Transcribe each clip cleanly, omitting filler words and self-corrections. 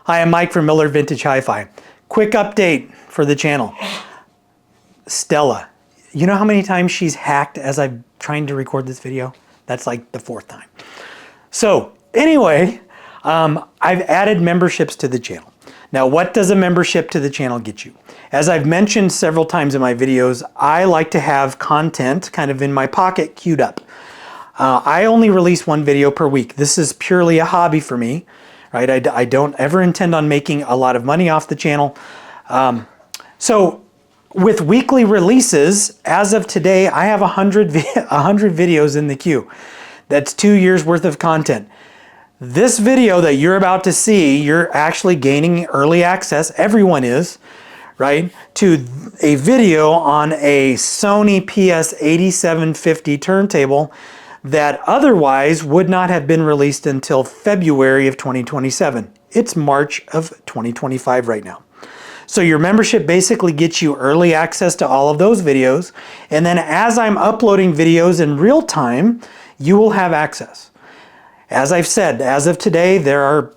Hi, I'm Mike from Miller Vintage Hi-Fi. Quick update for the channel. Stella, you know how many times she's hacked as I'm trying to record this video? That's like the 4th time. So anyway, I've added memberships to the channel. Now, what does a membership to the channel get you? As I've mentioned several times in my videos, I like to have content kind of in my pocket queued up. I only release 1 video per week. This is purely a hobby for me, right? I don't ever intend on making a lot of money off the channel. So with weekly releases, as of today, I have 100 videos in the queue. That's 2 years worth of content. This video that you're about to see, you're actually gaining early access, everyone is, right, to a video on a Sony PS8750 turntable that otherwise would not have been released until February of 2027. It's March of 2025 right now. So your membership basically gets you early access to all of those videos, and then as I'm uploading videos in real time, you will have access. As I've said, as of today, there are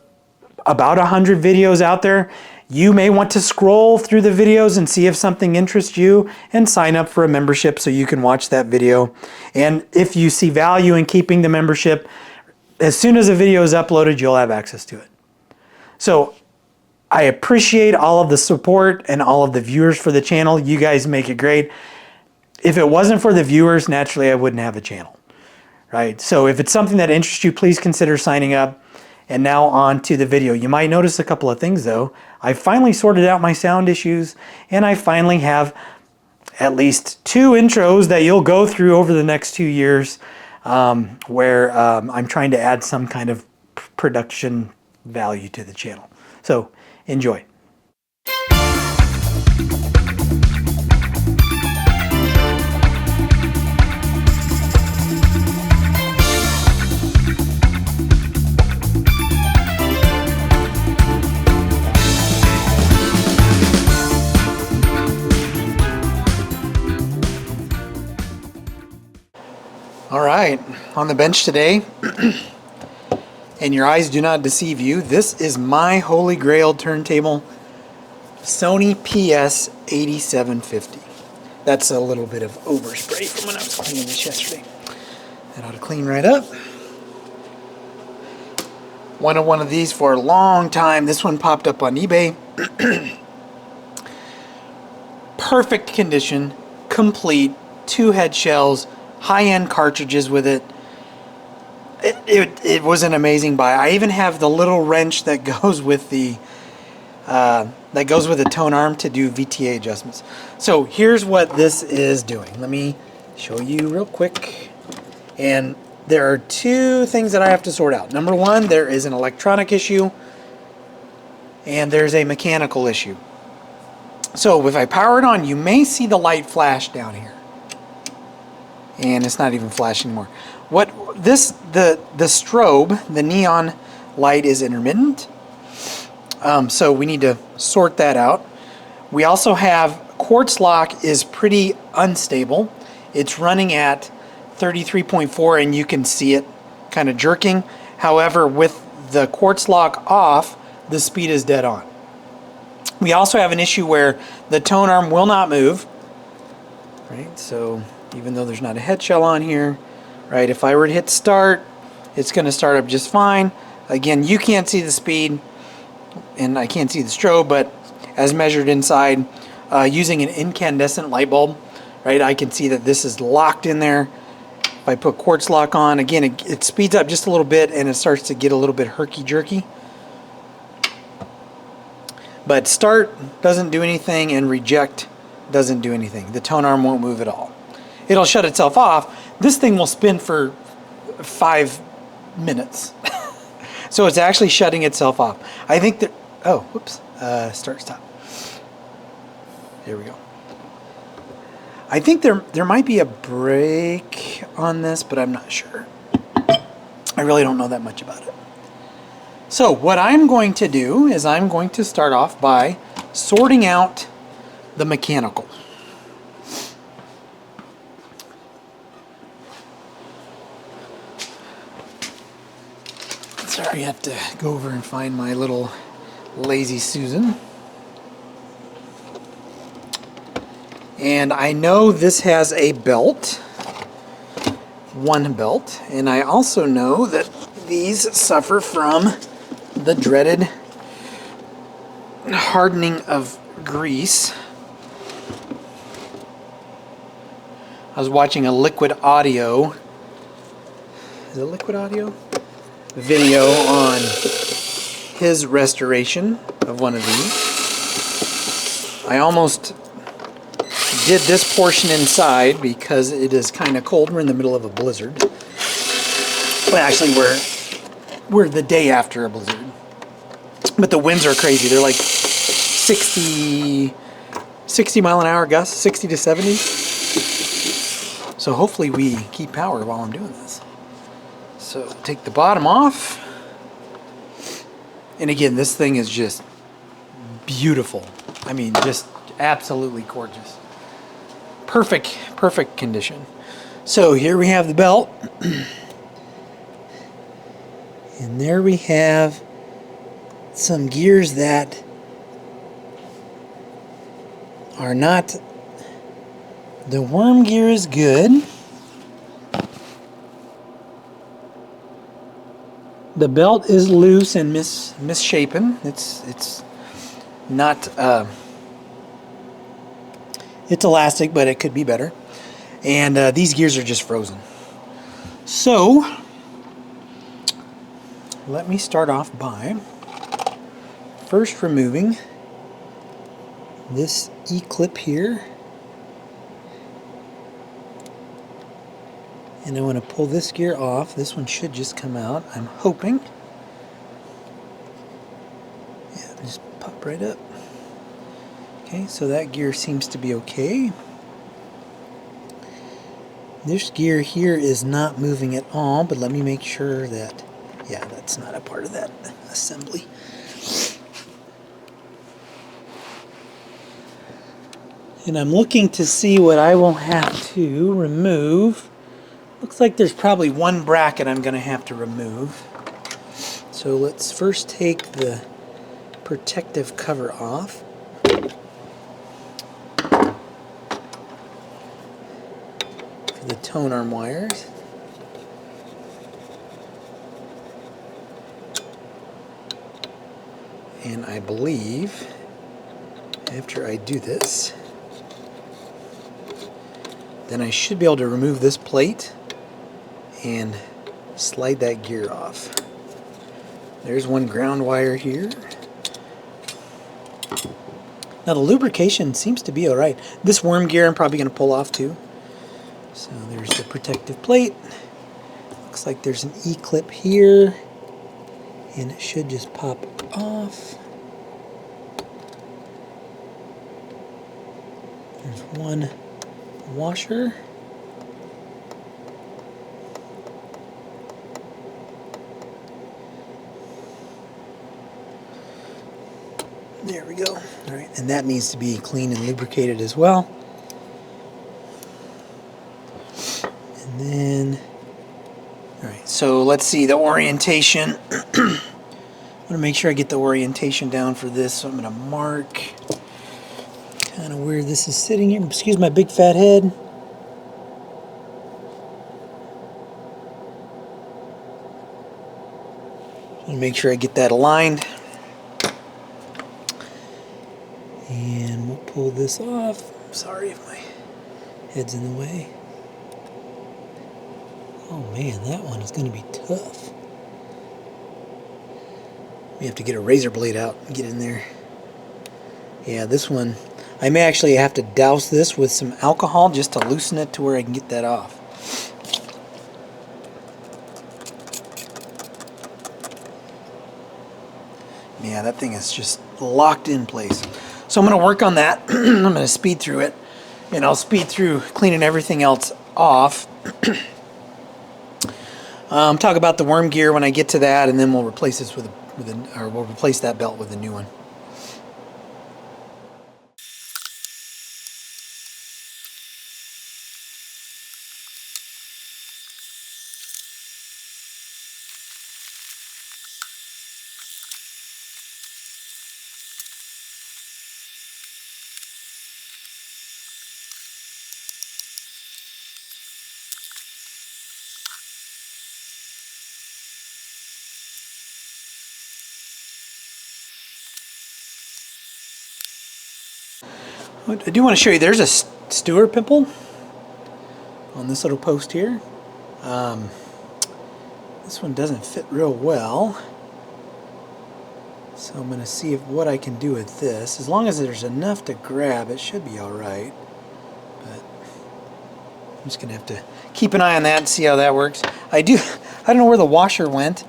about 100 videos out there. You may want to scroll through the videos and see if something interests you and sign up for a membership so you can watch that video. And if you see value in keeping the membership, as soon as a video is uploaded, you'll have access to it. So I appreciate all of the support and all of the viewers for the channel. You guys make it great. If it wasn't for the viewers, naturally I wouldn't have a channel, right? So if it's something that interests you, please consider signing up. And now on to the video. You might notice a couple of things though. I finally sorted out my sound issues, and I finally have at least 2 intros that you'll go through over the next 2 years where I'm trying to add some kind of production value to the channel. So enjoy. All right, on the bench today, and your eyes do not deceive you, this is my holy grail turntable, Sony PS8750. That's a little bit of overspray from when I was cleaning this yesterday. That ought to clean right up. Wanted one of these for a long time. This one popped up on eBay. Perfect condition, complete, 2 head shells, high-end cartridges with it. It was an amazing buy. I even have the little wrench that goes with the tone arm to do VTA adjustments. So here's what this is doing. Let me show you real quick. And there are 2 things that I have to sort out. Number 1, there is an electronic issue, and there's a mechanical issue. So if I power it on, you may see the light flash down here. And it's not even flashing anymore. The strobe, the neon light, is intermittent. So we need to sort that out. We also have Quartz lock is pretty unstable. It's running at 33.4 and you can see it kind of jerking. However, with the Quartz lock off, the speed is dead on. We also have an issue where the tone arm will not move. Right, so even though there's not a head shell on here, right, if I were to hit start, it's going to start up just fine. Again, you can't see the speed, and I can't see the strobe, but as measured inside, using an incandescent light bulb, right, I can see that this is locked in there. If I put Quartz lock on, again, it speeds up just a little bit, and it starts to get a little bit herky-jerky. But start doesn't do anything, and reject doesn't do anything. The tone arm won't move at all. It'll shut itself off. This thing will spin for 5 minutes. So it's actually shutting itself off. I think that, oh, whoops, start, stop. There we go. I think there might be a brake on this, but I'm not sure. I really don't know that much about it. So what I'm going to do is I'm going to start off by sorting out the mechanical. Sorry, I have to go over and find my little Lazy Susan. And I know this has a belt, one belt, and I also know that these suffer from the dreaded hardening of grease. I was watching a Liquid Audio, is it Liquid Audio? Video on his restoration of one of these. I almost did this portion inside because it is kind of cold. We're in the middle of a blizzard. Well, actually, we're the day after a blizzard. But the winds are crazy. They're like 60 mile an hour gusts, 60 to 70. So hopefully we keep power while I'm doing this. So take the bottom off. And again, this thing is just beautiful. I mean, just absolutely gorgeous. Perfect condition. So here we have the belt. And there we have some gears that are not, the worm gear is good. The belt is loose and misshapen. It's not it's elastic, but it could be better. And these gears are just frozen. So let me start off by first removing this E-clip here. And I want to pull this gear off. This one should just come out, I'm hoping. Yeah, just pop right up. Okay, so that gear seems to be okay. This gear here is not moving at all, but let me make sure that, yeah, that's not a part of that assembly. And I'm looking to see what I will have to remove. Looks like there's probably one bracket I'm going to have to remove. So let's first take the protective cover off. For the tone arm wires. And I believe after I do this, then I should be able to remove this plate and slide that gear off. There's one ground wire here. Now the lubrication seems to be alright. This worm gear I'm probably going to pull off too. So there's the protective plate. Looks like there's an E-clip here. And it should just pop off. There's one washer. There we go. All right, and that needs to be cleaned and lubricated as well. And then, all right, so let's see the orientation. I want to make sure I get the orientation down for this, so I'm going to mark kind of where this is sitting here. Excuse my big fat head. And make sure I get that aligned. And we'll pull this off. Sorry if my head's in the way. Oh man, that one is going to be tough. We have to get a razor blade out and get in there. Yeah, this one, I may actually have to douse this with some alcohol just to loosen it to where I can get that off. Yeah, that thing is just locked in place. So I'm going to work on that. I'm going to speed through it. And I'll speed through cleaning everything else off. Talk about the worm gear when I get to that, and then we'll replace this we'll replace that belt with a new one. I do want to show you, there's a Stewart pimple on this little post here. This one doesn't fit real well. So I'm going to see what I can do with this. As long as there's enough to grab, it should be alright. But I'm just going to have to keep an eye on that and see how that works. I don't know where the washer went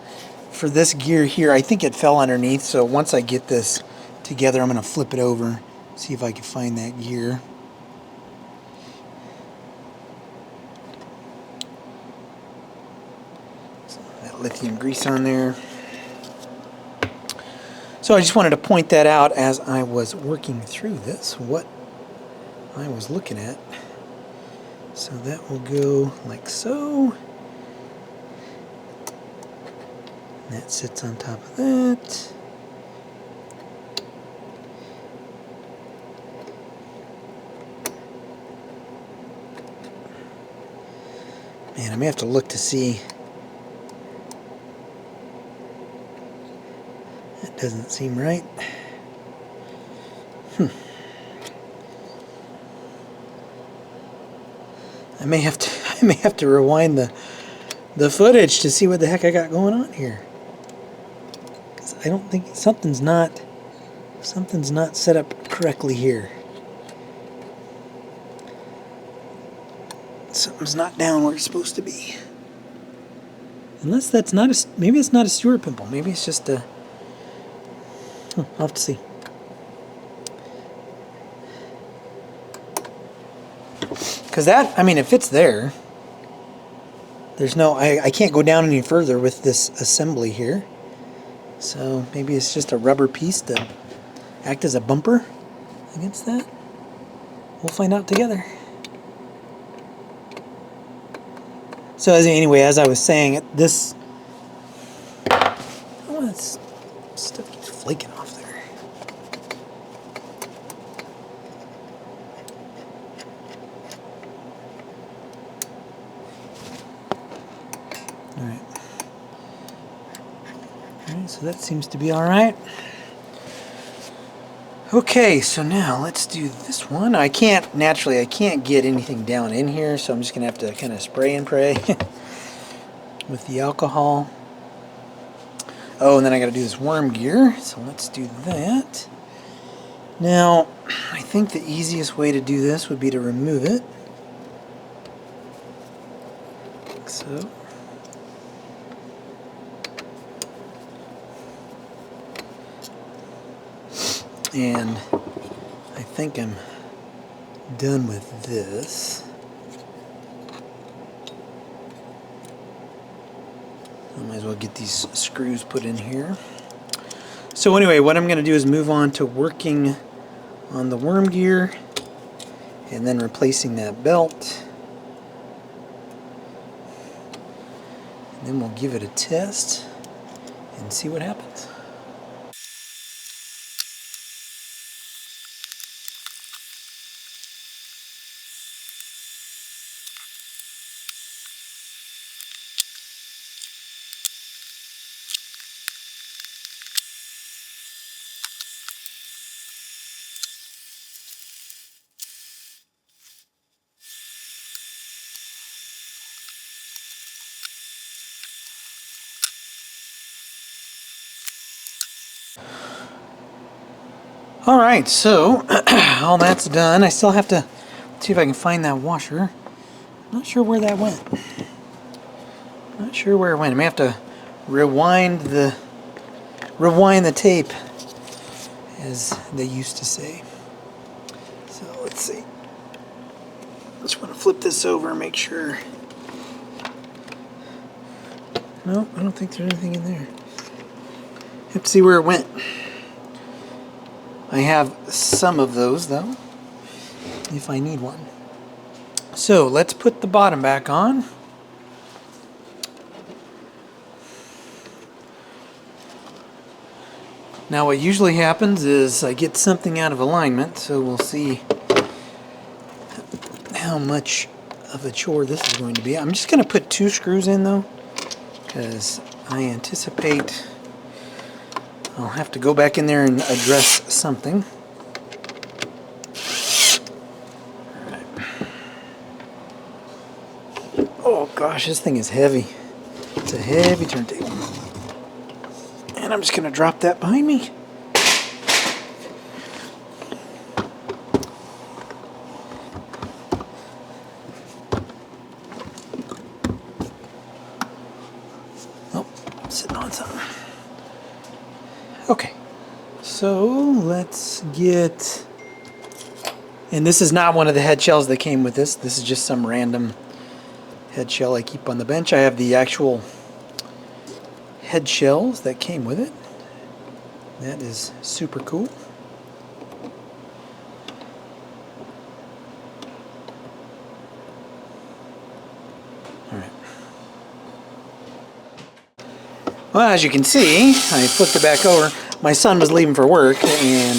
for this gear here. I think it fell underneath, so once I get this together, I'm going to flip it over, see if I can find that gear. So that lithium grease on there. So I just wanted to point that out as I was working through this, what I was looking at. So that will go like so. That sits on top of that. Man, I may have to look to see. That doesn't seem right. I may have to rewind the footage to see what the heck I got going on here. I don't think something's not set up correctly here. Something's not down where it's supposed to be. Unless that's not a, maybe it's not a Stewart pimple. Maybe it's just a. I'll have to see. Because that, I mean, if it's there, there's no, I can't go down any further with this assembly here. So maybe it's just a rubber piece to act as a bumper against that. We'll find out together. So anyway, as I was saying, this, oh, this stuff keeps flaking off there. Alright. Alright, so that seems to be alright. Okay, so now let's do this one. I can't get anything down in here, so I'm just going to have to kind of spray and pray with the alcohol. Oh, and then I got to do this worm gear, so let's do that. Now, I think the easiest way to do this would be to remove it. Like so. And I think I'm done with this. I might as well get these screws put in here. So anyway, what I'm going to do is move on to working on the worm gear and then replacing that belt. And then we'll give it a test and see what happens. Alright, so all that's done. I still have to see if I can find that washer. Not sure where that went. Not sure where it went. I may have to rewind the tape, as they used to say. So let's see. Just want to flip this over and make sure. No, I don't think there's anything in there. Have to see where it went. I have some of those though, if I need one. So let's put the bottom back on. Now what usually happens is I get something out of alignment, so we'll see how much of a chore this is going to be. I'm just going to put 2 screws in though, because I anticipate I'll have to go back in there and address something. gosh, this thing is heavy. It's a heavy turntable. And I'm just going to drop that behind me. Oh, I'm sitting on something. Okay, so let's get... And this is not one of the head shells that came with this. This is just some random head shell I keep on the bench. I have the actual head shells that came with it. That is super cool. All right. Well, as you can see, I flipped it back over. My son was leaving for work, and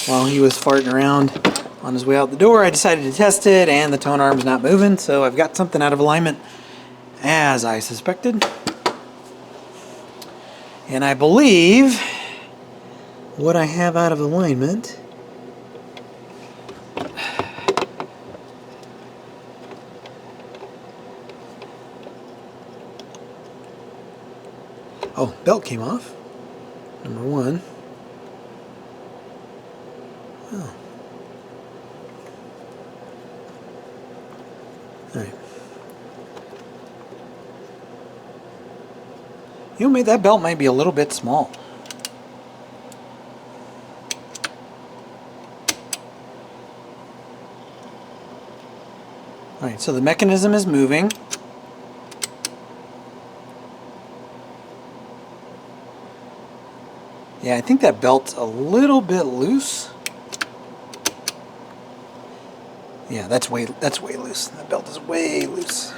while he was farting around on his way out the door, I decided to test it, and the tone arm's not moving, so I've got something out of alignment, as I suspected. And I believe what I have out of alignment oh, belt came off, number one. Oh. Alright. You know, maybe that belt might be a little bit small. Alright, so the mechanism is moving. Yeah, I think that belt's a little bit loose. Yeah, that's way loose. That belt is way loose.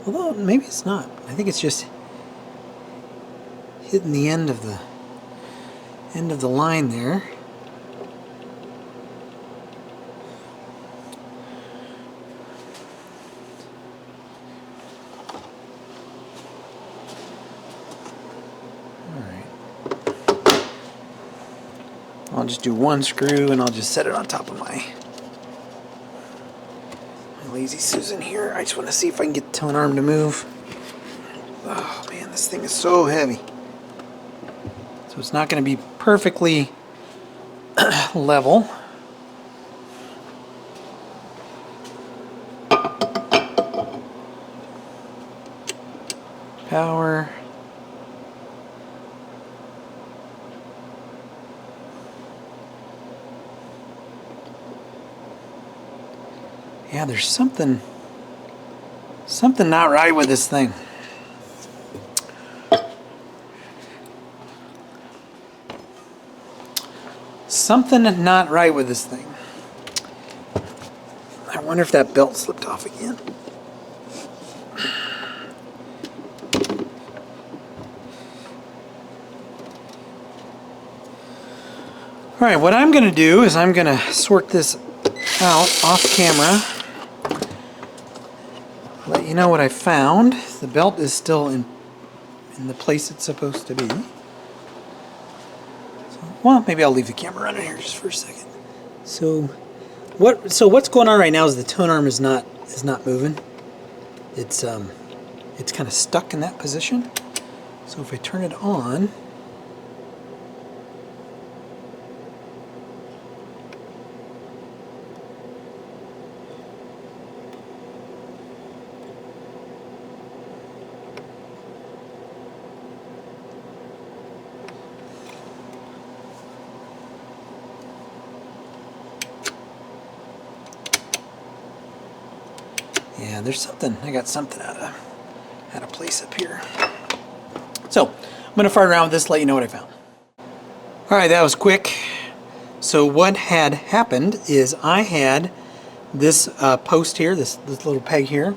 Although maybe it's not. I think it's just hitting the end of the line there. I'll just do one screw and I'll just set it on top of my Lazy Susan here. I just want to see if I can get the tone arm to move. Oh man, this thing is so heavy. So it's not going to be perfectly level. Power. Yeah, there's something not right with this thing. Something not right with this thing. I wonder if that belt slipped off again. All right, what I'm going to do is I'm going to sort this out off camera. Let you know what I found. The belt is still in the place it's supposed to be. So, well, maybe I'll leave the camera running here just for a second. So what's going on right now is the tone arm is not moving. It's kind of stuck in that position. So if I turn it on, yeah, there's something. I got something out of place up here. So I'm gonna fart around with this, let you know what I found. All right, that was quick. So what had happened is I had this post here, this little peg here,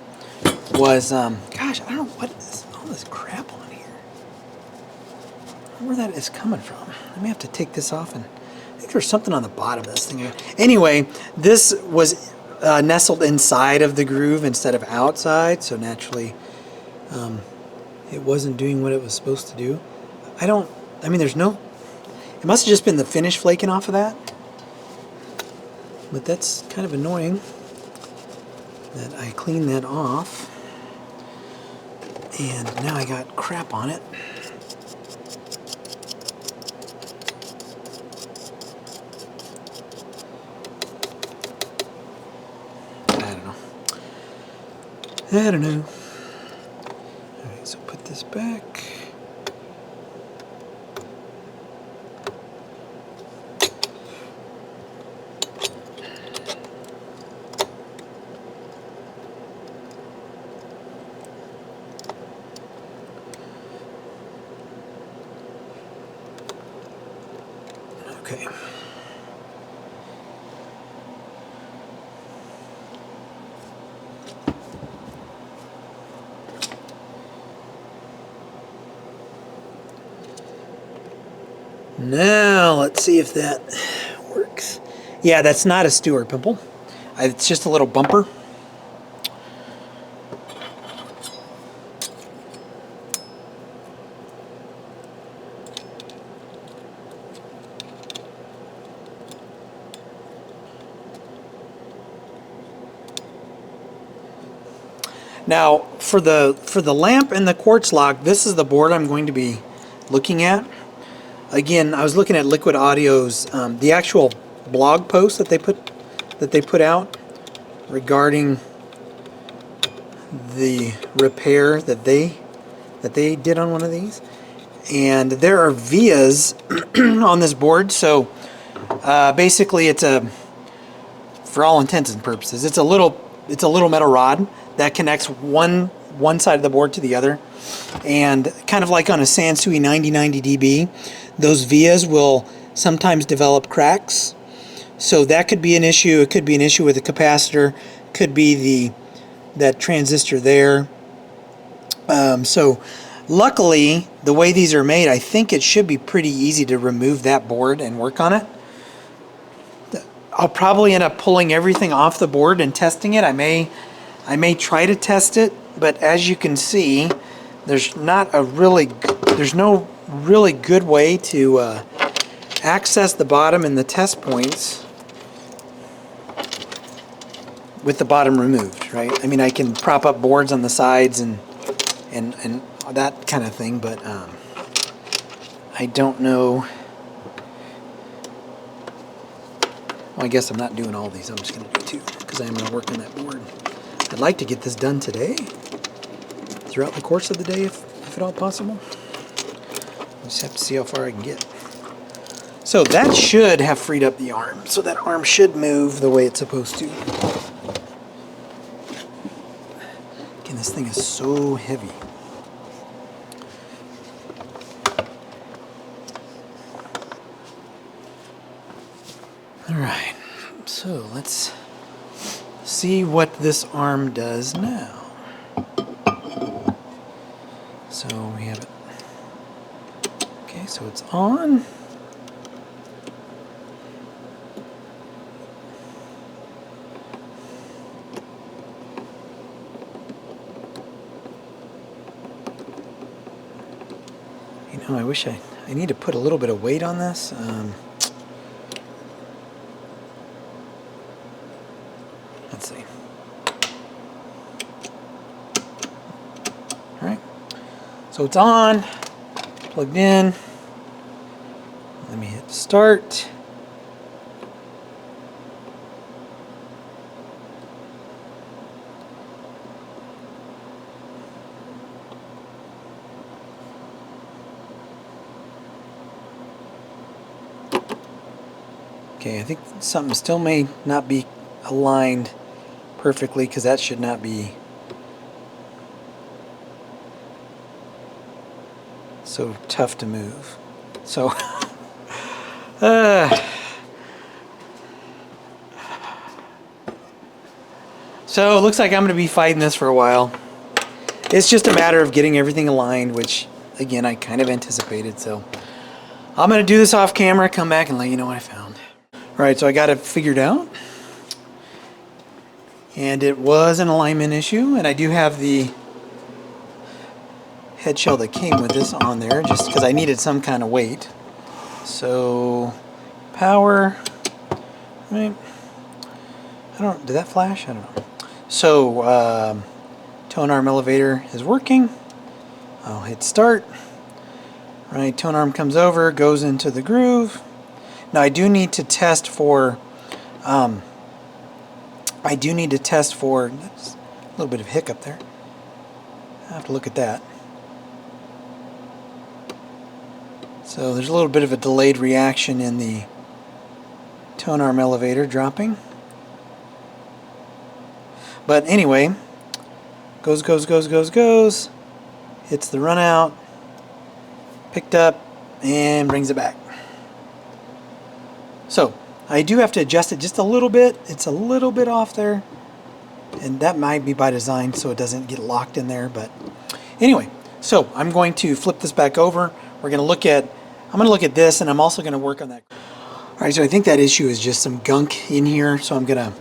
was gosh, I don't know what is all this crap on here. I don't know where that is coming from. I may have to take this off, and I think there's something on the bottom of this thing. Anyway, this was nestled inside of the groove instead of outside, so naturally it wasn't doing what it was supposed to do. I don't I mean, there's no, it must have just been the finish flaking off of that. But that's kind of annoying that I cleaned that off. And now I got crap on it. I don't know. Alright, so put this back. Okay. Now, let's see if that works. Yeah, that's not a Stewart pimple. It's just a little bumper. Now, for the lamp and the quartz lock, this is the board I'm going to be looking at. Again, I was looking at Liquid Audio's the actual blog post that they put out regarding the repair that they did on one of these, and there are vias on this board. So basically, it's for all intents and purposes, it's a little metal rod that connects one side of the board to the other, and kind of like on a Sansui 9090 DB, those vias will sometimes develop cracks. So that could be an issue. It could be an issue with the capacitor. Could be that transistor there. So luckily, the way these are made, I think it should be pretty easy to remove that board and work on it. I'll probably end up pulling everything off the board and testing it. I may try to test it, but as you can see, there's no really good way to access the bottom and the test points with the bottom removed, right? I mean, I can prop up boards on the sides and that kind of thing, but I don't know. Well, I guess I'm not doing all these. I'm just going to do two because I am going to work on that board. I'd like to get this done today, throughout the course of the day, if at all possible. I just have to see how far I can get. So that should have freed up the arm. So that arm should move the way it's supposed to. Again, this thing is so heavy. Alright, so let's see what this arm does now. So we have it. Okay, so it's on. You know, I wish I need to put a little bit of weight on this. Let's see. Alright, so it's on, plugged in. Let me hit start. Okay, I think something still may not be aligned perfectly because that should not be so tough to move. So so it looks like I'm going to be fighting this for a while. It's just a matter of getting everything aligned, which again I kind of anticipated. So I'm going to do this off camera, come back and let you know what I found. Alright, so I got it figured out. And it was an alignment issue, and I do have the head shell that came with this on there, just because I needed some kind of weight. So power, right? Did that flash? I don't know. So tone arm elevator is working. I'll hit start. Right, tone arm comes over, goes into the groove. Now I do need to test for. That's a little bit of hiccup there. I have to look at that. So there's a little bit of a delayed reaction in the tone arm elevator dropping. But anyway, goes, hits the run out, picked up, and brings it back. So I do have to adjust it just a little bit. It's a little bit off there, and that might be by design so it doesn't get locked in there. But anyway, so I'm going to flip this back over. I'm going to look at this, and I'm also going to work on that. All right, so I think that issue is just some gunk in here, so I'm going to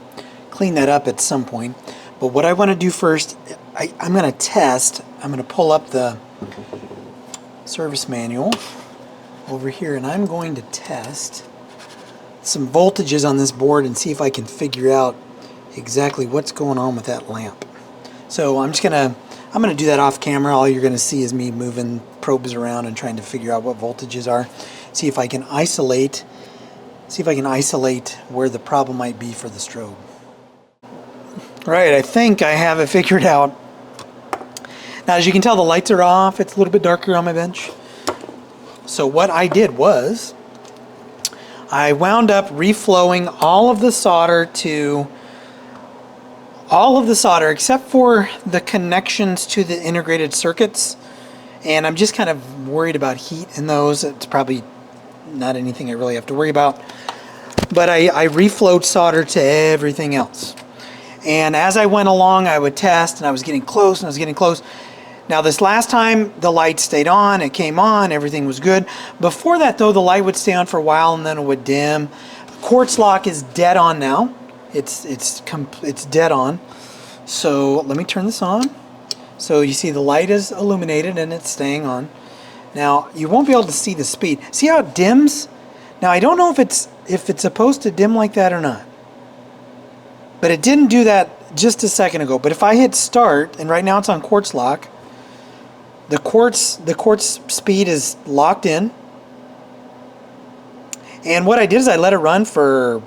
clean that up at some point. But what I want to do first, I'm going to test. I'm going to pull up the service manual over here, and I'm going to test some voltages on this board and see if I can figure out exactly what's going on with that lamp. So I'm gonna do that off camera. All you're gonna see is me moving probes around and trying to figure out what voltages are. See if I can isolate where the problem might be for the strobe. Right, I think I have it figured out. Now, as you can tell, the lights are off. It's a little bit darker on my bench. So what I did was I wound up reflowing all of the solder except for the connections to the integrated circuits, and I'm just kind of worried about heat in those. It's probably not anything I really have to worry about, but I reflowed solder to everything else, and as I went along I would test, and I was getting close. Now this last time the light stayed on, it came on, everything was good. Before that though, the light would stay on for a while and then it would dim. Quartz lock is dead on now. It's dead on. So let me turn this on. So you see the light is illuminated and it's staying on. Now you won't be able to see the speed. See how it dims? Now I don't know if it's supposed to dim like that or not. But it didn't do that just a second ago. But if I hit start, and right now it's on quartz lock, the quartz speed is locked in. And what I did is I let it run for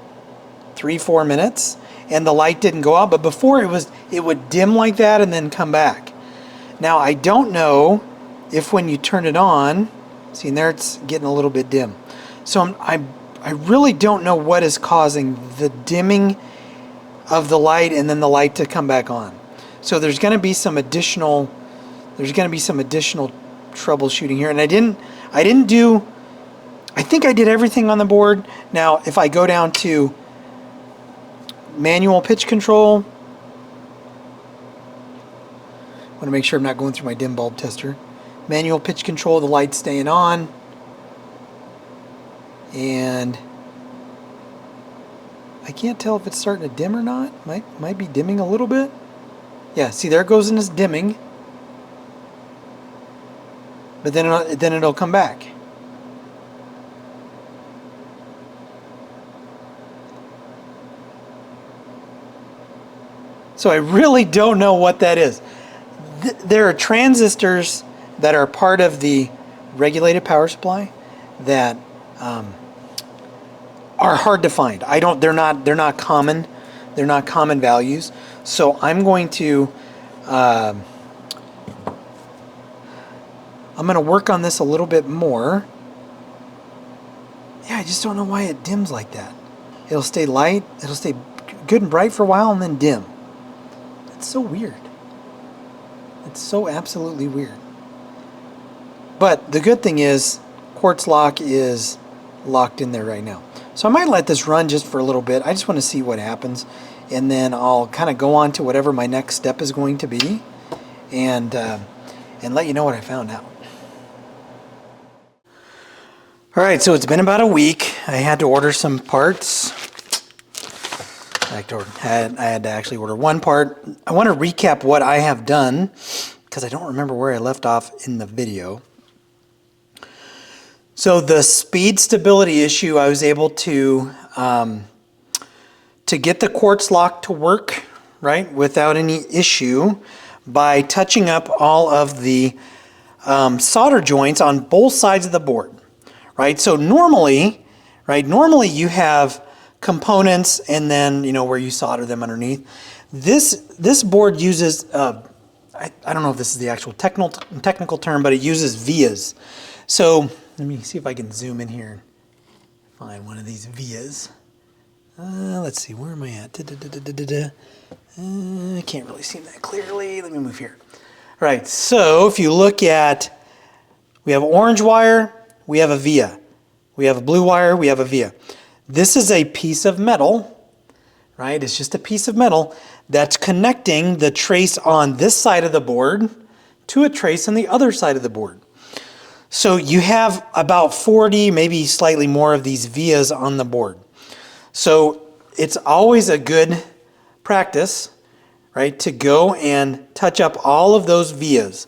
3-4 minutes and the light didn't go out, but before it would dim like that and then come back. Now I don't know if when you turn it on, see, and there it's getting a little bit dim. So I really don't know what is causing the dimming of the light and then the light to come back on. So there's going to be some additional troubleshooting here, and I think I did everything on the board. Now if I go down to manual pitch control, I want to make sure I'm not going through my dim bulb tester. Manual pitch control, the light's staying on, and I can't tell if it's starting to dim or not. Might be dimming a little bit. Yeah, see, there it goes in this dimming. But then it'll come back. So I really don't know what that is. There are transistors that are part of the regulated power supply that are hard to find. They're not common. They're not common values. So I'm going to work on this a little bit more. Yeah, I just don't know why it dims like that. It'll stay light, it'll stay good and bright for a while and then dim. It's so weird. It's so absolutely weird. But the good thing is, quartz lock is locked in there right now. So I might let this run just for a little bit. I just want to see what happens. And then I'll kind of go on to whatever my next step is going to be. And let you know what I found out. Alright, so it's been about a week. I had to order some parts. I had to actually order one part. I want to recap what I have done because I don't remember where I left off in the video. So the speed stability issue, I was able to get the quartz lock to work, right, without any issue by touching up all of the solder joints on both sides of the board, right? So normally you have components and then, you know, where you solder them underneath. This board uses, I don't know if this is the actual technical term, but it uses vias. So let me see if I can zoom in here and find one of these vias. Let's see, where am I at? I can't really see that clearly. Let me move here. All right, so if you look at, we have orange wire, we have a via. We have a blue wire, we have a via. This is a piece of metal, right? It's just a piece of metal that's connecting the trace on this side of the board to a trace on the other side of the board. So you have about 40, maybe slightly more of these vias on the board. So it's always a good practice, right, to go and touch up all of those vias.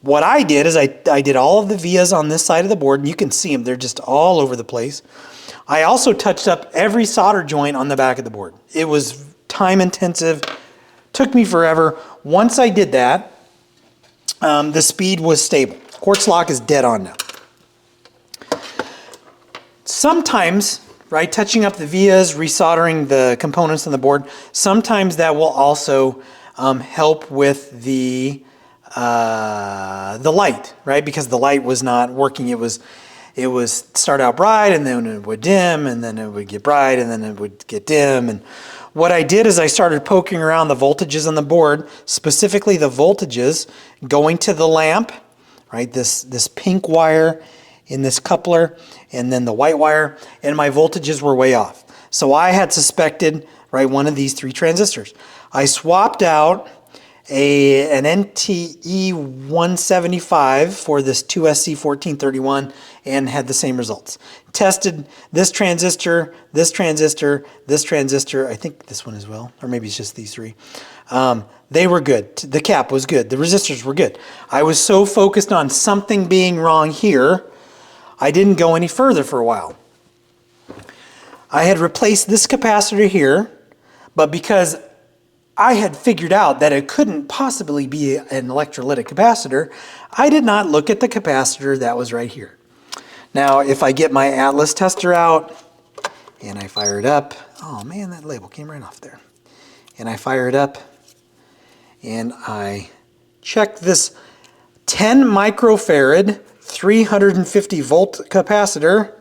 What I did is I did all of the vias on this side of the board, and you can see them. They're just all over the place. I also touched up every solder joint on the back of the board. It was time intensive, took me forever. Once I did that, the speed was stable. Quartz lock is dead on now. Sometimes, right, touching up the vias, resoldering the components on the board, sometimes that will also help with the light, right? Because the light was not working. It was start out bright, and then it would dim, and then it would get bright, and then it would get dim. And what I did is I started poking around the voltages on the board, specifically the voltages going to the lamp, right? This pink wire in this coupler, and then the white wire, and my voltages were way off. So I had suspected, right, one of these three transistors. I swapped out an NTE 175 for this 2SC1431 and had the same results. Tested this transistor, this transistor, this transistor, I think this one as well, or maybe it's just these three. They were good. The cap was good. The resistors were good. I was so focused on something being wrong here, I didn't go any further for a while. I had replaced this capacitor here, but because I had figured out that it couldn't possibly be an electrolytic capacitor, I did not look at the capacitor that was right here. Now, if I get my Atlas tester out and I fire it up, oh man, that label came right off there. And I fire it up and I check this 10 microfarad, 350 volt capacitor.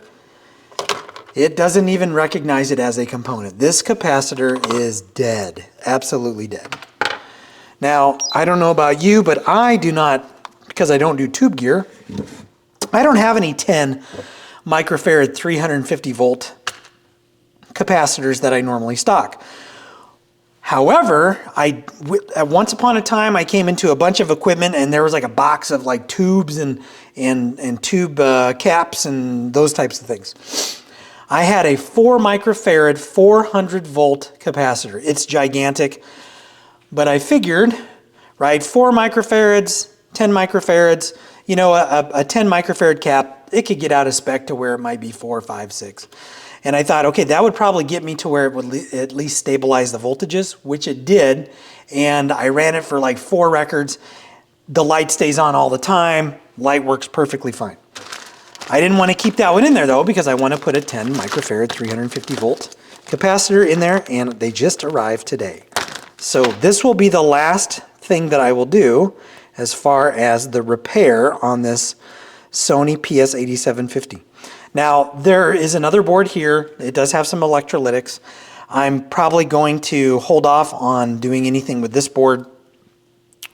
It doesn't even recognize it as a component. This capacitor is dead, absolutely dead. Now, I don't know about you, but I do not, because I don't do tube gear, I don't have any 10 microfarad 350 volt capacitors that I normally stock. However, once upon a time I came into a bunch of equipment and there was like a box of like tubes and tube caps and those types of things. I had a 4 microfarad 400 volt capacitor. It's gigantic, but I figured, right, 4 microfarads, 10 microfarads, you know, a 10 microfarad cap, it could get out of spec to where it might be 4, 5, 6. And I thought, okay, that would probably get me to where it would at least stabilize the voltages, which it did. And I ran it for like 4 records. The light stays on all the time. Light works perfectly fine. I didn't want to keep that one in there though, because I want to put a 10 microfarad 350 volt capacitor in there, and they just arrived today. So this will be the last thing that I will do as far as the repair on this Sony PS8750. Now, there is another board here. It does have some electrolytics. I'm probably going to hold off on doing anything with this board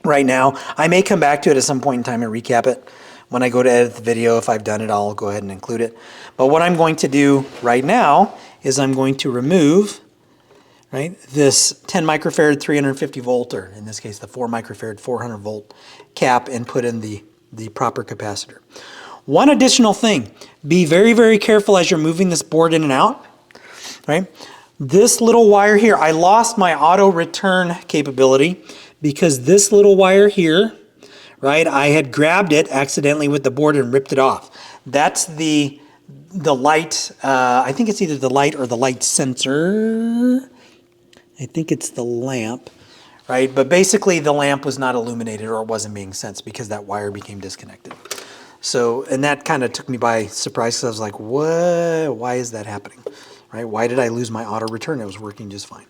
right now. I may come back to it at some point in time and recap it. When I go to edit the video, if I've done it, I'll go ahead and include it. But what I'm going to do right now is I'm going to remove, right, this 10 microfarad 350 volt, or in this case the 4 microfarad 400 volt cap, and put in the proper capacitor. One additional thing, be very, very careful as you're moving this board in and out, right? This little wire here, I lost my auto return capability because this little wire here right? I had grabbed it accidentally with the board and ripped it off. That's the light, I think it's either the light or the light sensor. I think it's the lamp, right? But basically the lamp was not illuminated or it wasn't being sensed because that wire became disconnected. So, and that kind of took me by surprise because I was like, what? Why is that happening? Right? Why did I lose my auto return? It was working just fine.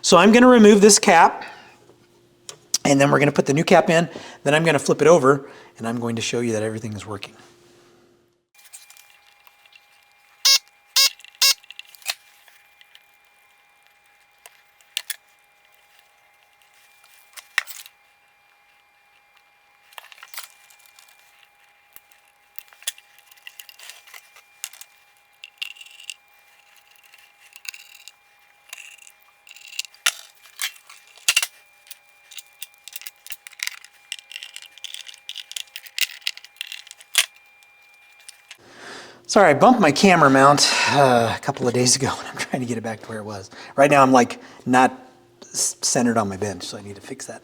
So I'm going to remove this cap and then we're going to put the new cap in. Then I'm going to flip it over and I'm going to show you that everything is working. Sorry, I bumped my camera mount a couple of days ago and I'm trying to get it back to where it was. Right now I'm like not centered on my bench, so I need to fix that.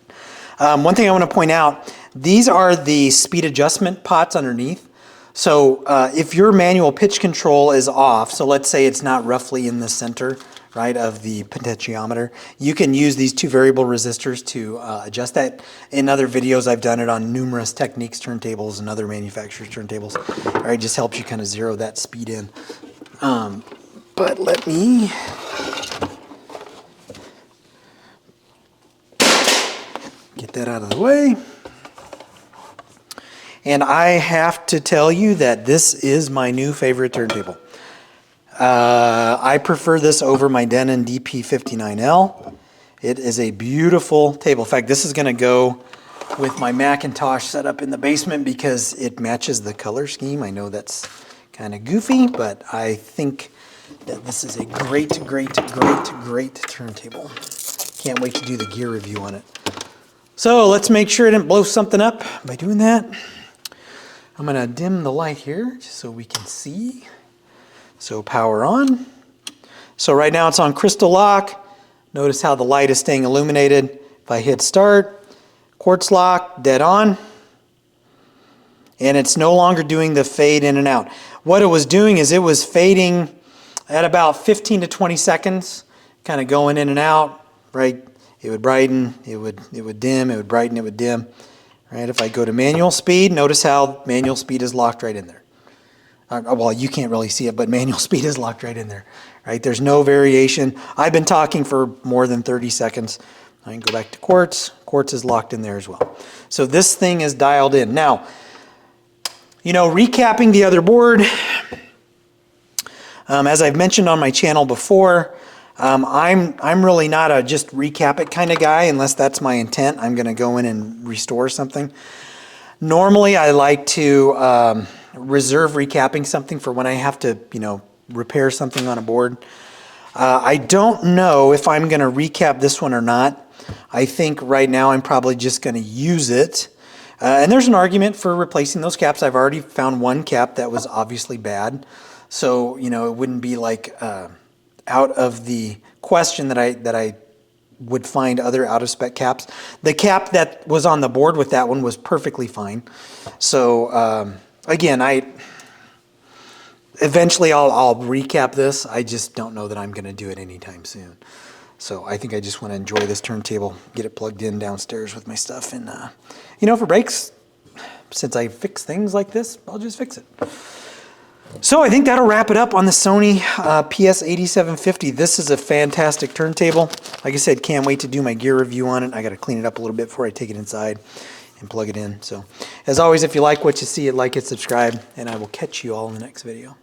One thing I want to point out, these are the speed adjustment pots underneath. So if your manual pitch control is off, so let's say it's not roughly in the center, right, of the potentiometer, you can use these two variable resistors to adjust that. In other videos, I've done it on numerous Techniques turntables and other manufacturers' turntables. All right, it just helps you kind of zero that speed in. But let me get that out of the way. And I have to tell you that this is my new favorite turntable. I prefer this over my Denon DP59L. It is a beautiful table. In fact, this is going to go with my Macintosh set up in the basement because it matches the color scheme. I know that's kind of goofy, but I think that this is a great turntable. Can't wait to do the gear review on it. So let's make sure it didn't blow something up by doing that. I'm going to dim the light here just so we can see. So power on. So right now it's on crystal lock. Notice how the light is staying illuminated. If I hit start, quartz lock, dead on. And it's no longer doing the fade in and out. What it was doing is it was fading at about 15 to 20 seconds, kind of going in and out, right? It would brighten, it would dim, it would brighten, it would dim. Right? If I go to manual speed, notice how manual speed is locked right in there. Well, you can't really see it, but manual speed is locked right in there. Right? There's no variation. I've been talking for more than 30 seconds. I can go back to quartz. Quartz is locked in there as well. So this thing is dialed in. Now, you know, recapping the other board, as I've mentioned on my channel before, I'm really not a just recap it kind of guy unless that's my intent. I'm going to go in and restore something. Normally, I like to reserve recapping something for when I have to, you know, repair something on a board. I don't know if I'm going to recap this one or not. I think right now I'm probably just going to use it. And there's an argument for replacing those caps. I've already found one cap that was obviously bad. So, you know, it wouldn't be like out of the question that I would find other out-of-spec caps. The cap that was on the board with that one was perfectly fine. So, again, eventually I'll recap this. I just don't know that I'm going to do it anytime soon. So I think I just want to enjoy this turntable, get it plugged in downstairs with my stuff. And, you know, if it breaks, since I fix things like this, I'll just fix it. So I think that'll wrap it up on the Sony PS8750. This is a fantastic turntable. Like I said, can't wait to do my gear review on it. I got to clean it up a little bit before I take it inside and plug it in. So as always, if you like what you see, like it, subscribe, and I will catch you all in the next video.